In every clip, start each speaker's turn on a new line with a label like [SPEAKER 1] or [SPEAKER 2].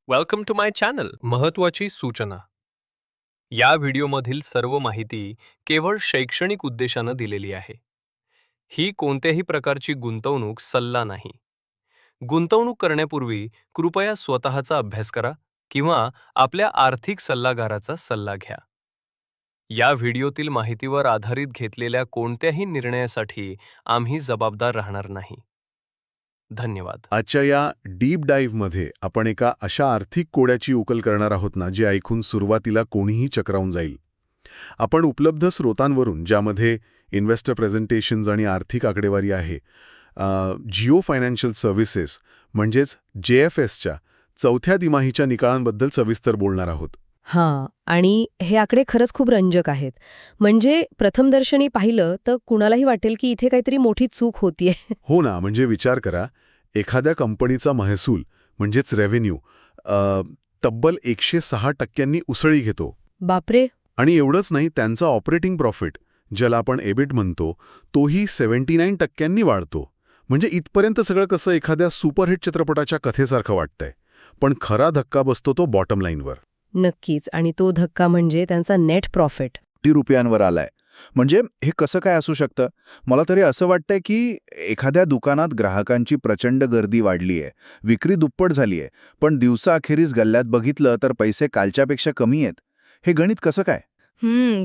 [SPEAKER 1] Welcome to my channel. महत्त्वाची सूचना. या व्हिडिओमधील सर्व माहिती केवळ शैक्षणिक उद्देशानं दिलेली आहे. ही कोणत्याही प्रकारची गुंतवणूक सल्ला नाही. गुंतवणूक करण्यापूर्वी कृपया स्वतःचा अभ्यास करा किंवा आपल्या आर्थिक सल्लागाराचा सल्ला घ्या. या व्हिडिओतील माहितीवर आधारित घेतलेल्या कोणत्याही निर्णयासाठी आम्ही जबाबदार राहणार नाही. धन्यवाद.
[SPEAKER 2] आजच्या या डीप डाईव्हमध्ये आपण एका अशा आर्थिक कोड्याची उकल करणार आहोत ना, जे ऐकून सुरुवातीला कोणीही चक्रावून जाईल. आपण उपलब्ध स्रोतांवरून, ज्यामध्ये इन्व्हेस्टर प्रेझेंटेशन्स आणि आर्थिक आकडेवारी आहे, जिओ फायनान्शियल सर्व्हिसेस म्हणजेच JFSच्या चौथ्या तिमाहीच्या निकालांबद्दल सविस्तर बोलणार आहोत.
[SPEAKER 3] हां, आणि हे आकडे खरंच खूप रंजक आहेत. म्हणजे प्रथमदर्शनी पाहिलं तर कुणालाही वाटेल की इथे काहीतरी मोठी चूक होतीये.
[SPEAKER 2] हो ना, म्हणजे विचार करा, एखाद्या कंपनीचा महसूल म्हणजेच रेव्हेन्यू तब्बल 106% उसळी घेतो.
[SPEAKER 3] बापरे.
[SPEAKER 2] आणि एवढंच नाही, त्यांचा ऑपरेटिंग प्रॉफिट, ज्याला आपण EBIT म्हणतो, तोही 79% वाढतो. म्हणजे इथपर्यंत सगळं कसं एखाद्या सुपरहिट चित्रपटाच्या कथेसारखं वाटतंय. पण खरा धक्का बसतो तो बॉटम लाईनवर.
[SPEAKER 3] नक्कीच. आणि तो धक्का म्हणजे त्यांचा नेट प्रॉफिट.
[SPEAKER 4] ₹100 आलाय. म्हणजे हे कसं काय असू शकतं? मला तरी असं वाटतंय की एखाद्या दुकानात ग्राहकांची प्रचंड गर्दी वाढलीये, विक्री दुप्पट झालीये, पण दिवसाअखेरीस गल्ल्यात बघितलं तर पैसे कालच्यापेक्षा कमी आहेत. हे गणित कसं काय?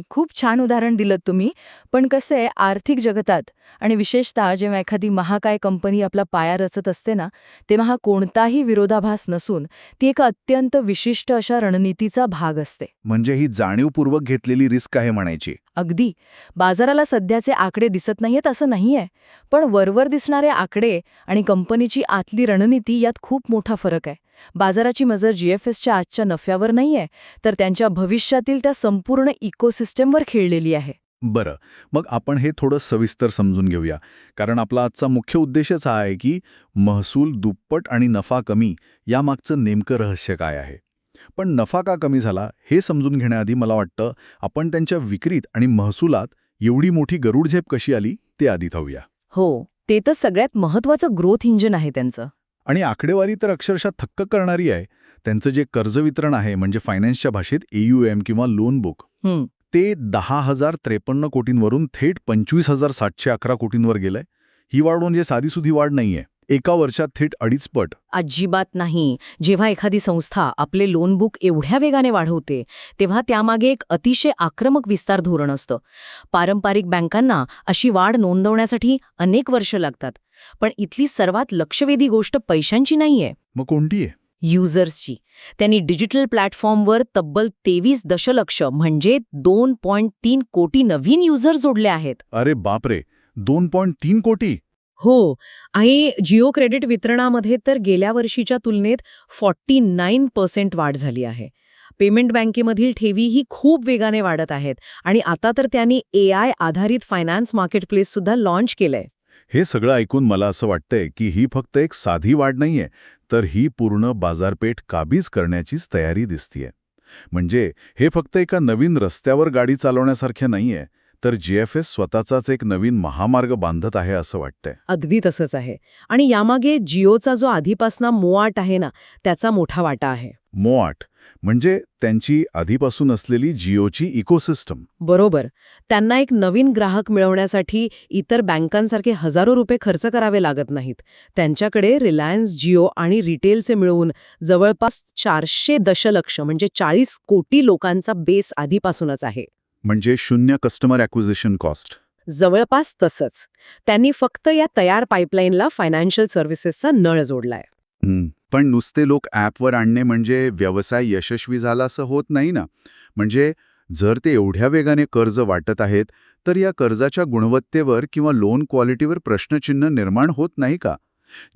[SPEAKER 5] खूप छान उदाहरण दिलं तुम्ही. पण कसं आहे, आर्थिक जगतात आणि विशेषतः जेव्हा एखादी महाकाय कंपनी आपला पाया रचत असते ना, तेव्हा हा कोणताही विरोधाभास नसून ती एक अत्यंत विशिष्ट अशा रणनीतीचा भाग असते.
[SPEAKER 4] म्हणजे ही जाणीवपूर्वक घेतलेली रिस्क आहे म्हणायची.
[SPEAKER 5] अगदी. बाजाराला सध्याचे आकडे दिसत नाहीयेत असं नाहीये, पण वरवर दिसणारे आकडे आणि कंपनीची आतली रणनीती यात खूप मोठा फरक आहे. बाजाराची नजर JFSच्या आजच्या नफ्यावर नाहीये, तर त्यांच्या भविष्यातील त्या संपूर्ण इकोसिस्टमवर खेळलेली आहे.
[SPEAKER 4] बरं, मग आपण हे थोडं सविस्तर समजून घेऊया, कारण आपला आजचा मुख्य उद्देशच हा आहे की महसूल दुप्पट आणि नफा कमी यामागचं नेमकं रहस्य काय आहे. पण नफा का कमी झाला हे समजून घेण्याआधी मला वाटतं आपण त्यांच्या विक्रीत आणि महसुलात एवढी मोठी गरुडझेप कशी आली ते आधी थांबूया.
[SPEAKER 5] हो, ते तर सगळ्यात महत्वाचं ग्रोथ इंजिन आहे त्यांचं.
[SPEAKER 4] आणि आकडेवारी तर अक्षरशः थक्क करणारी आहे. त्यांचं जे कर्ज वितरण आहे, म्हणजे फायनान्सच्या भाषेत AUM किंवा लोन बुक, ते 10,053 कोटींवरून थेट 25,711 कोटींवर गेलंय. ही वाढ म्हणजे साधीसुधी वाढ नाहीये. एका वर्षात थेट 2.5 पट.
[SPEAKER 5] अजिबात नाही. जेव्हा एखादी संस्था आपले लोन बुक एवढ्या वेगाने वाढवते, तेव्हा त्यामागे एक अतिशय आक्रमक विस्तार धोरण असतं. पारंपरिक बँकांना अशी वाढ नोंदवण्यासाठी अनेक वर्ष लागतात. पण इथली सर्वात लक्षवेधी गोष्ट पैशांची नाहीये,
[SPEAKER 4] मग कोणती आहे?
[SPEAKER 5] युजर्सची. त्यांनी डिजिटल प्लॅटफॉर्मवर तब्बल 23 दशलक्ष म्हणजे 2.3 कोटी नवीन युजर जोडले आहेत.
[SPEAKER 4] अरे बापरे, 2.3 कोटी.
[SPEAKER 3] हो, आणि जिओ क्रेडिट वितरणामध्ये तर गेल्या वर्षीच्या तुलनेत 49% वाढ झाली आहे. पेमेंट बँकेमधील ठेवीही खूप वेगाने वाढत आहेत आणि आता तर त्यांनी AI आधारित फायनान्स मार्केटप्लेस सुद्धा लॉन्च केलंय.
[SPEAKER 4] हे सगळं ऐकून मला असं वाटतंय की ही फक्त एक साधी वाढ नाहीये, तर ही पूर्ण बाजारपेठ काबीज करण्याचीच तयारी दिसतीये. म्हणजे हे फक्त एका नवीन रस्त्यावर गाडी चालवण्यासारख्या नाहीये, तर JFS स्वतःचाच एक नवीन महामार्ग बांधत आहे असं वाटतंय.
[SPEAKER 3] अगदी तसंच आहे. आणि यामागे जिओचा जो आधीपासला मोआट आहे ना, त्याचा मोठा वाटा आहे.
[SPEAKER 4] मोआट म्हणजे त्यांची आधीपासून असलेली जिओची इकोसिस्टम.
[SPEAKER 3] बरोबर. त्यांना एक नवीन ग्राहक मिळवण्यासाठी इतर बँकांसारखे हजारो रुपये खर्च करावे लागत नाहीत. त्यांच्याकडे रिलायन्स जिओ आणि रिटेलचे मिळवून जवळपास 400 दशलक्ष म्हणजे 40 कोटी लोकांचा बेस आधीपासूनच आहे.
[SPEAKER 4] म्हणजे शून्य कस्टमर ॲक्विजिशन कॉस्ट.
[SPEAKER 3] जवळपास तसंच. त्यांनी फक्त या तयार पाईपलाईनला फायनान्शियल सर्व्हिसेसचा नळ जोडलाय.
[SPEAKER 4] पण नुसते लोक ॲपवर आणणे म्हणजे व्यवसाय यशस्वी झाला असं होत नाही ना. म्हणजे जर ते एवढ्या वेगाने कर्ज वाटत आहेत, तर या कर्जाच्या गुणवत्तेवर किंवा लोन क्वालिटीवर प्रश्नचिन्ह निर्माण होत नाही का?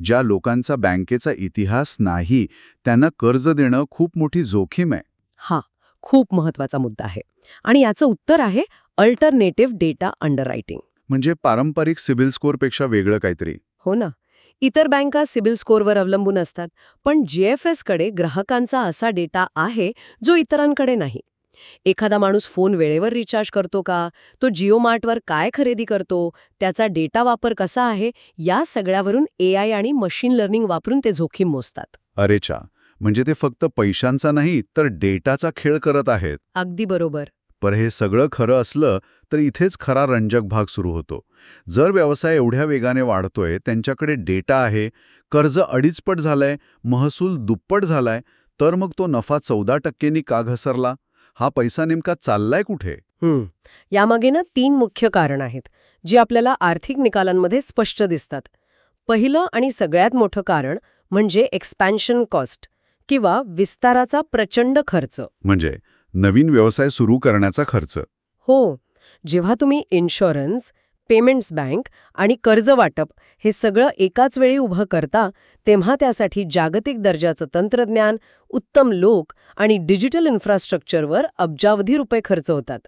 [SPEAKER 4] ज्या लोकांचा बँकेचा इतिहास नाही, त्यांना कर्ज देणं खूप मोठी जोखीम आहे.
[SPEAKER 3] हा खूप महत्वाचा मुद्दा आहे. आणि याचं उत्तर आहे अल्टरनेटिव्ह डेटा अंडररायटिंग.
[SPEAKER 4] म्हणजे पारंपरिक सिबिल स्कोअरपेक्षा वेगळं काहीतरी.
[SPEAKER 3] हो ना. इतर बँका सिबिल स्कोअरवर अवलंबून असतात, पण JFSकडे ग्राहकांचा असा डेटा आहे जो इतरांकडे नाही. एखादा माणूस फोन वेळेवर रिचार्ज करतो का, तो जिओ मार्टवर काय खरेदी करतो, त्याचा डेटा वापर कसा आहे, या सगळ्यावरून AI आणि मशीन लर्निंग वापरून ते जोखीम मोजतात.
[SPEAKER 4] अरेच्या, म्हणजे ते फक्त पैशांचा नाही तर डेटाचा खेळ करत आहेत.
[SPEAKER 3] अगदी बरोबर.
[SPEAKER 4] पर हे सगळं खरं असलं तर इथेच खरा रंजक भाग सुरू होतो. जर व्यवसाय एवढ्या वेगाने वाढतोय, त्यांच्याकडे डेटा आहे, कर्ज 2.5 पट झालंय, महसूल 2 झालाय, तर मग तो नफा 14% का घसरला? हा पैसा नेमका चाललाय कुठे?
[SPEAKER 3] यामागे ना 3 मुख्य कारण आहेत, जी आपल्याला आर्थिक निकालांमध्ये स्पष्ट दिसतात. पहिलं आणि सगळ्यात मोठं कारण म्हणजे एक्सपॅन्शन कॉस्ट किंवा विस्ताराचा प्रचंड खर्च.
[SPEAKER 4] म्हणजे नवीन व्यवसाय सुरू करण्याचा खर्च.
[SPEAKER 3] हो, जेव्हा तुम्ही इन्शुरन्स, पेमेंट्स बँक आणि कर्ज वाटप हे सगळं एकाच वेळी उभं करता, तेव्हा त्यासाठी जागतिक दर्जाचं तंत्रज्ञान, उत्तम लोक आणि डिजिटल इन्फ्रास्ट्रक्चरवर अब्जावधी रुपये खर्च होतात.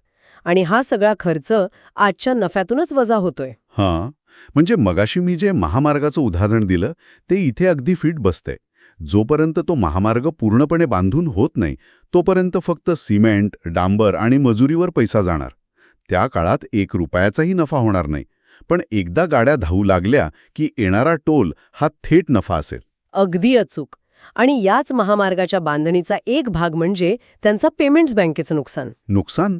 [SPEAKER 3] आणि हा सगळा खर्च आजच्या नफ्यातूनच वजा होतोय.
[SPEAKER 4] हां, म्हणजे मगाशी मी जे महामार्गाचं उदाहरण दिलं ते इथे अगदी फिट बसतंय. जोपर्यंत तो महामार्ग पूर्णपणे बांधून होत नाही, तोपर्यंत फक्त सिमेंट, डांबर आणि मजुरीवर पैसा जाणार. त्या काळात 1 रुपयाचाही नफा होणार नाही. पण एकदा गाड्या धावू लागल्या की येणारा टोल हा थेट नफा असेल.
[SPEAKER 3] अगदी अचूक. आणि याच महामार्गाच्या बांधणीचा एक भाग म्हणजे त्यांचा पेमेंट्स बँकेचं नुकसान.
[SPEAKER 4] नुकसान?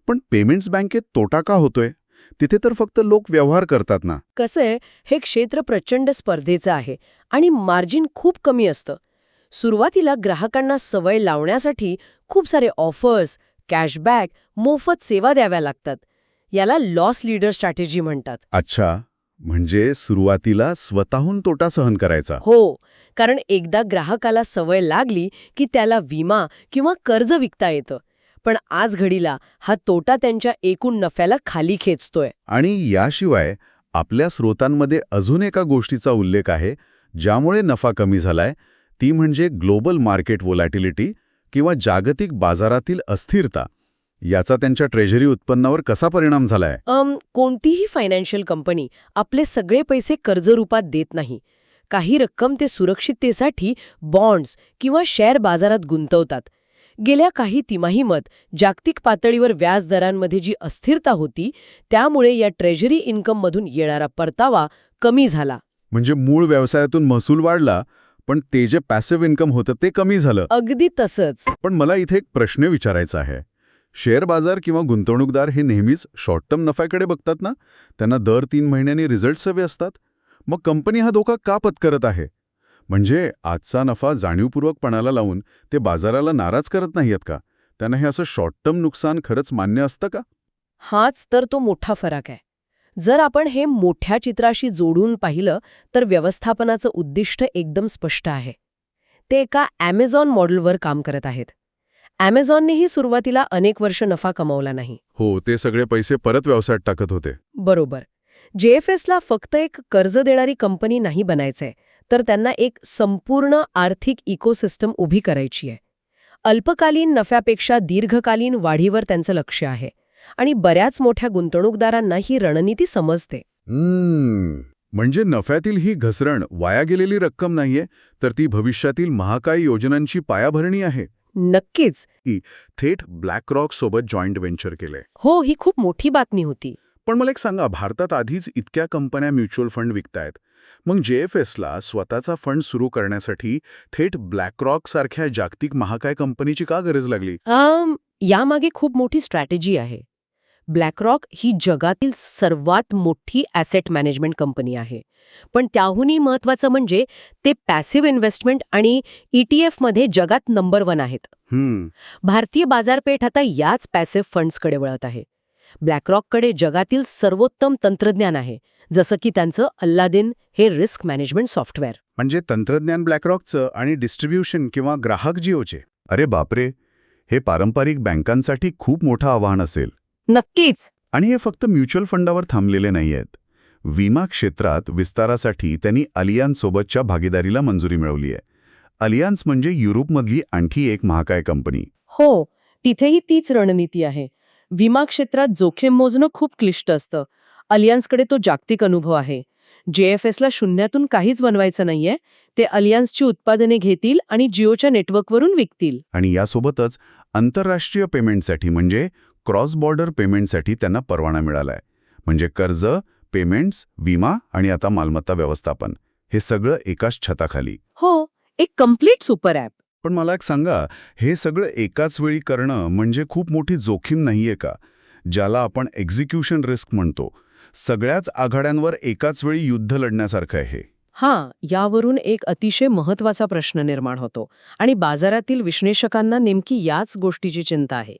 [SPEAKER 4] पण पेमेंट्स बँकेत तोटा का होतोय? तिथे तर फक्त लोक व्यवहार करतात ना.
[SPEAKER 3] कसंय, हे क्षेत्र प्रचंड स्पर्धेचं आहे आणि मार्जिन खूप कमी असतं. सुरुवातीला ग्राहकांना सवय लावण्यासाठी खूप सारे ऑफर्स, कॅशबॅक, मोफत सेवा द्याव्या लागतात. याला लॉस लीडर स्ट्रॅटेजी म्हणतात.
[SPEAKER 4] अच्छा, म्हणजे सुरुवातीला स्वतःहून तोटा सहन करायचा.
[SPEAKER 3] हो, कारण एकदा ग्राहकाला सवय लागली की त्याला विमा किंवा कर्ज विकता येतं. पण आज घडीला हा तोटा त्यांच्या एकूण नफ्याला खाली खेचतोय.
[SPEAKER 4] आणि याशिवाय आपल्या स्रोतांमध्ये अजून एका गोष्टीचा उल्लेख आहे, ज्यामुळे नफा कमी झालाय, ती म्हणजे ग्लोबल मार्केट व्होलॅटिलिटी किंवा जागतिक बाजारातील अस्थिरता. याचा त्यांच्या ट्रेझरी उत्पन्नावर कसा परिणाम झालाय?
[SPEAKER 3] कोणतीही फायनान्शियल कंपनी आपले सगळे पैसे कर्जरूपात देत नाही. काही रक्कम ते सुरक्षिततेसाठी बॉन्ड्स किंवा शेअर बाजारात गुंतवतात. गेल्या काही तिमाहीत जागतिक पातळीवर व्याजदरांमध्ये जी अस्थिरता होती, त्यामुळे या ट्रेझरी इन्कममधून येणारा परतावा कमी झाला.
[SPEAKER 4] म्हणजे मूळ व्यवसायातून महसूल वाढला, पण ते जे पॅसिव्ह इन्कम होतं ते कमी झालं.
[SPEAKER 3] अगदी तसंच.
[SPEAKER 4] पण मला इथे एक प्रश्न विचारायचा आहे. शेअर बाजार किंवा गुंतवणूकदार हे नेहमीच शॉर्ट टर्म नफ्याकडे बघतात ना? त्यांना दर 3 महिन्यांनी रिझल्ट्स हवे असतात. मग कंपनी हा धोका का पत्करत आहे? म्हणजे आजचा नफा जाणीवपूर्वक पणाला लावून ते बाजाराला नाराज करत नाहीयेत का? त्यांना हे असं शॉर्ट टर्म नुकसान खरंच मान्य असतं का?
[SPEAKER 3] हाच तर तो मोठा फरक आहे. जर आपण हे मोठ्या चित्राशी जोडून पाहिलं तर व्यवस्थापनाचं उद्दिष्ट एकदम स्पष्ट आहे. ते एका Amazon मॉडेलवर काम करत आहेत. Amazonनेही सुरुवातीला अनेक वर्ष नफा कमावला नाही.
[SPEAKER 4] हो, ते सगळे पैसे परत व्यवसायात टाकत होते.
[SPEAKER 3] बरोबर. JFSला फक्त एक कर्ज देणारी कंपनी नाही बनायचंय, तर त्यांना एक संपूर्ण आर्थिक इकोसिस्टम उभी करायची आहे. अल्पकालीन नफ्यापेक्षा दीर्घकालीन वाढीवर त्यांचं लक्ष आहे. आणि बऱ्याच मोठ्या गुंतवणूकदारांना ही रणनीती समजते.
[SPEAKER 4] म्हणजे नफ्यातील ही घसरण वाया गेलेली रक्कम नाहीये, तर ती भविष्यातील महाकाय योजनांची पायाभरणी आहे.
[SPEAKER 3] नक्कीच.
[SPEAKER 4] थेट ब्लॅकरॉक सोबत जॉईंट व्हेंचर केलंय.
[SPEAKER 3] हो, ही खूप मोठी बातमी होती.
[SPEAKER 4] पण मला एक सांगा, भारतात आधीच इतक्या कंपन्या म्युच्युअल फंड विकतायत. मग JFSला स्वतःचा फंड सुरू करण्यासाठी थेट ब्लॅकरॉक सारख्या जागतिक महाकाय कंपनीची का गरज लागली?
[SPEAKER 3] यामागे खूप मोठी स्ट्रॅटेजी आहे. ब्लॅकरॉक ही जगातील सर्वात मोठी ॲसेट मॅनेजमेंट कंपनी आहे. पण त्याहूनही महत्त्वाचं म्हणजे ते पॅसिव्ह इन्व्हेस्टमेंट आणि ETFमध्ये जगात नंबर 1 आहेत. भारतीय बाजारपेठ आता याच पॅसिव्ह फंड्सकडे वळत आहे. ब्लॅकरॉककडे जगातील सर्वोत्तम तंत्रज्ञान आहे, जसं की त्यांचं अल्लादीन हे रिस्क मॅनेजमेंट सॉफ्टवेअर.
[SPEAKER 4] म्हणजे तंत्रज्ञान ब्लॅकरॉकचं आणि डिस्ट्रीब्युशन किंवा ग्राहक जिओचे. अरे बापरे, हे पारंपरिक बँकांसाठी खूप मोठं आव्हान असेल.
[SPEAKER 3] नक्कीच.
[SPEAKER 4] आणि हे फक्त म्युच्युअल फंडावर थांबलेले नाहीयेत. विमा क्षेत्रात विस्तारासाठी त्यांनी अलियान्ससोबतच्या भागीदारीला मंजुरी मिळवली आहे. अलियान्स म्हणजे युरोपमधली आणखी एक महाकाय कंपनी.
[SPEAKER 3] हो, तिथेही तीच रणनीती आहे. विमा क्षेत्रात जोखीम मोजणं खूप क्लिष्ट असतं. अलियान्सकडे तो जागतिक अनुभव आहे. JFSला शून्यातून काहीच बनवायचं नाहीये. ते अलियान्सची उत्पादने घेतील आणि जिओच्या नेटवर्कवरून विकतील.
[SPEAKER 4] आणि यासोबतच आंतरराष्ट्रीय पेमेंटसाठी म्हणजे क्रॉस बॉर्डर पेमेंटसाठी त्यांना परवाना मिळालाय. म्हणजे कर्ज, पेमेंट्स, विमा आणि आता मालमत्ता व्यवस्थापन हे सगळं एकाच छताखाली.
[SPEAKER 3] हो, एक कम्प्लीट सुपर ॲप.
[SPEAKER 4] पण मला एक सांगा, हे सगळं एकाच वेळी करणं म्हणजे खूप मोठी जोखीम नाहीये का? ज्याला आपण एक्झिक्युशन रिस्क म्हणतो. सगळ्याच आघाड्यांवर एकाच वेळी युद्ध लढण्यासारखं आहे.
[SPEAKER 3] हां, यावरून एक अतिशय महत्वाचा प्रश्न निर्माण होतो आणि बाजारातील विश्लेषकांना नेमकी याच गोष्टीची चिंता आहे.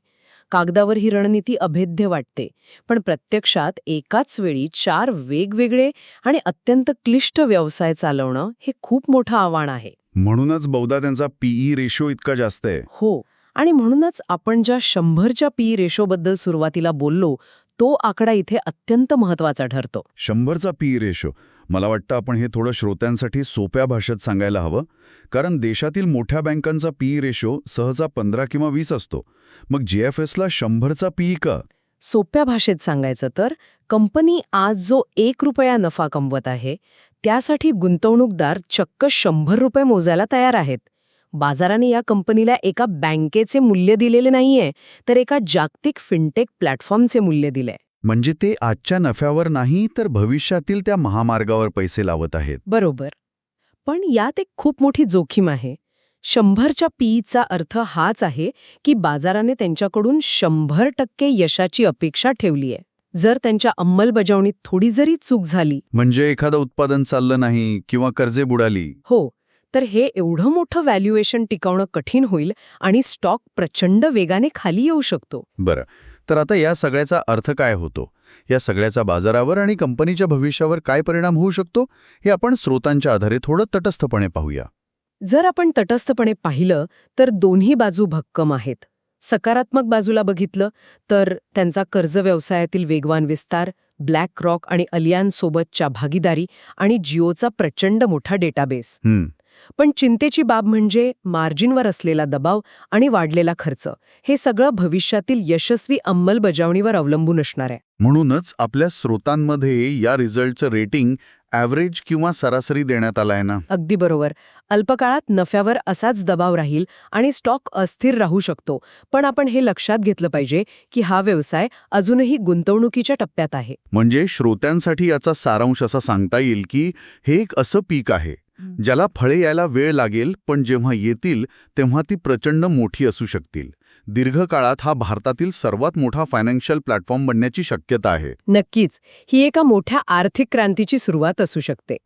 [SPEAKER 3] कागदावर ही रणनीती अभेद्य वाटते, पण प्रत्यक्षात एकाच वेळी 4 वेगवेगळे आणि अत्यंत क्लिष्ट व्यवसाय चालवणं हे खूप मोठं आव्हान आहे.
[SPEAKER 4] म्हणूनच बहुधा त्यांचा पीई रेशो इतका जास्त आहे.
[SPEAKER 3] हो, आणि म्हणूनच आपण ज्या 100च्या पी रेशोबद्दल सुरुवातीला बोललो, तो आकडा इथे अत्यंत महत्वाचा ठरतो.
[SPEAKER 4] 100चा पीई रेशो. मला वाटतं आपण हे थोडं श्रोत्यांसाठी सोप्या भाषेत सांगायला हवं, कारण देशातील मोठ्या बँकांचा पीई रेशो सहसा 15 किंवा 20 असतो. मग जीएफएसला 100चा पीई का?
[SPEAKER 3] सोप्या भाषेत सांगायचं तर, कंपनी आज जो 1 रुपया नफा कमवत आहे, त्यासाठी गुंतवणूकदार चक्क 100 रुपये मोजायला तयार आहेत. बाजाराने या कंपनीला एका बँकेचे मूल्य दिलेले नाहीये, तर एका जागतिक फिनटेक प्लॅटफॉर्मचे मूल्य दिलंय.
[SPEAKER 4] म्हणजे ते आजच्या नफ्यावर नाही, तर भविष्यातील त्या महामार्गावर पैसे लावत आहेत.
[SPEAKER 3] बरोबर. पण यात एक खूप मोठी जोखीम आहे. 100च्या पीचा अर्थ हाच आहे की बाजाराने त्यांच्याकडून 100% यशाची अपेक्षा ठेवलीये. जर त्यांच्या अंमलबजावणीत थोडी जरी चूक झाली,
[SPEAKER 4] म्हणजे एखादं उत्पादन चाललं नाही किंवा कर्जे बुडाली,
[SPEAKER 3] हो, तर हे एवढं मोठं व्हॅल्युएशन टिकवणं कठीण होईल आणि स्टॉक प्रचंड वेगाने खाली येऊ शकतो.
[SPEAKER 4] बरं, तर आता या सगळ्याचा अर्थ काय होतो? या सगळ्याचा बाजारावर आणि कंपनीच्या भविष्यावर काय परिणाम होऊ शकतो, हे आपण स्रोतांच्या आधारे थोडं तटस्थपणे पाहूया.
[SPEAKER 3] जर आपण तटस्थपणे पाहिलं तर दोन्ही बाजू भक्कम आहेत. सकारात्मक बाजूला बघितलं तर त्यांचा कर्ज व्यवसायातील वेगवान विस्तार, ब्लॅक रॉक आणि अलियान्ससोबतच्या भागीदारी आणि जिओचा प्रचंड मोठा डेटाबेस. पण चिंतेची बाब म्हणजे मार्जिनवर असलेला दबाव आणि वाढलेला खर्च. हे सगळं भविष्यातील यशस्वी अंमलबजावणीवर अवलंबून असणार आहे.
[SPEAKER 4] म्हणूनच आपल्या स्रोतांमध्ये या रिझल्टचं रेटिंग ॲव्हरेज किंवा सरासरी देण्यात आलाय ना.
[SPEAKER 3] अगदी बरोबर. अल्पकाळात नफ्यावर असाच दबाव राहील आणि स्टॉक अस्थिर राहू शकतो. पण आपण हे लक्षात घेतलं पाहिजे की हा व्यवसाय अजूनही गुंतवणुकीच्या टप्प्यात आहे.
[SPEAKER 4] म्हणजे श्रोत्यांसाठी याचा सारांश असा सांगता येईल की हे एक असं पीक आहे ज्याला फळे यायला वेळ लागेल, पण जेव्हा येतील तेव्हा ती प्रचंड मोठी असू शकतील. दीर्घकाळात हा भारतातील सर्वात मोठा फायनान्शियल प्लॅटफॉर्म बनण्याची शक्यता आहे.
[SPEAKER 3] नक्कीच. ही एका मोठ्या आर्थिक क्रांतीची सुरुवात असू शकते.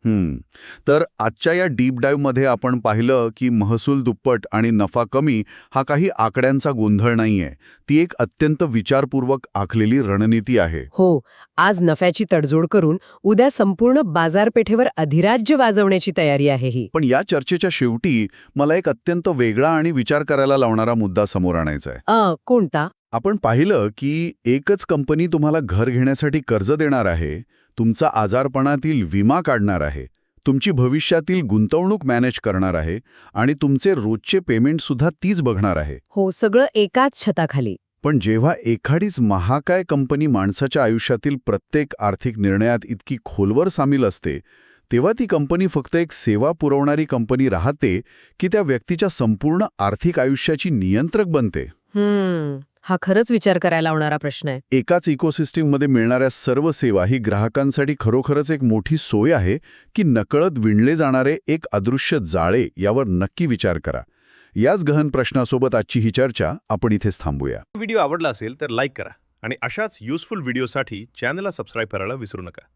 [SPEAKER 4] तर आजच्या या डीप डाईव्हमध्ये आपण पाहिलं की महसूल दुप्पट आणि नफा कमी हा काही आकड्यांचा गोंधळ नाहीये. ती एक अत्यंत विचारपूर्वक आखलेली रणनीती आहे.
[SPEAKER 3] हो, आज नफ्याची तडजोड करून उद्या संपूर्ण बाजारपेठेवर अधिराज्य वाजवण्याची तयारी आहे ही.
[SPEAKER 4] पण या चर्चेच्या शेवटी मला एक अत्यंत वेगळा आणि विचार करायला लावणारा मुद्दा समोर आणायचा आहे.
[SPEAKER 3] कोणता?
[SPEAKER 4] आपण पाहिलं की एकच कंपनी तुम्हाला घर घेण्यासाठी कर्ज देणार आहे, तुमचा आजारपणातील विमा काढणार आहे, तुमची भविष्यातील गुंतवणूक मॅनेज करणार आहे आणि तुमचे रोजचे पेमेंटसुद्धा तीच बघणार आहे.
[SPEAKER 3] हो, सगळं एकाच छताखाली.
[SPEAKER 4] पण जेव्हा एखादीच महाकाय कंपनी माणसाच्या आयुष्यातील प्रत्येक आर्थिक निर्णयात इतकी खोलवर सामील असते, तेव्हा ती कंपनी फक्त एक सेवा पुरवणारी कंपनी राहते की त्या व्यक्तीच्या संपूर्ण आर्थिक आयुष्याची नियंत्रक बनते?
[SPEAKER 3] हा खरंच विचार करायला लावणारा प्रश्न आहे.
[SPEAKER 4] एकाच इकोसिस्टीममध्ये मिळणाऱ्या सर्व सेवा ही ग्राहकांसाठी खरोखरच एक मोठी सोय आहे की नकळत विणले जाणारे एक अदृश्य जाळे, यावर नक्की विचार करा. याच गहन प्रश्नासोबत आजची ही चर्चा आपण इथेच थांबूया.
[SPEAKER 6] व्हिडिओ आवडला असेल तर लाईक करा आणि अशाच युजफुल व्हिडिओसाठी चॅनलला सबस्क्राईब करायला विसरू नका.